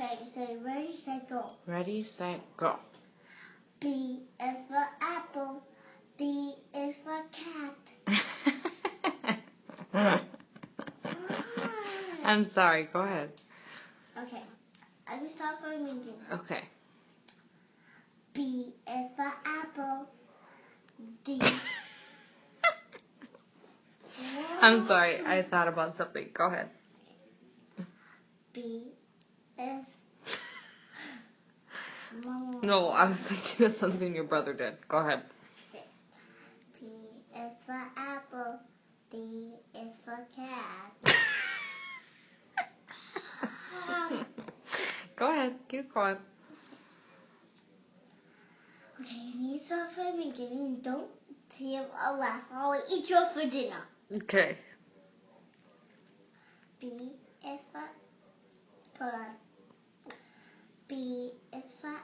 Okay, so ready, set, go. Ready, set, go. B is for apple. D is for cat. I'm sorry, go ahead. Okay, I will start from the beginning. Okay. B is for apple. D. I'm sorry, I thought about something. Go ahead. B is... No, I was thinking of something your brother did. Go ahead. P is for apple. D is for cat. Go ahead, keep going. Okay, you start from the beginning. Don't have a laugh. I'll eat you up for dinner. Okay. B is for... Hold on. B is for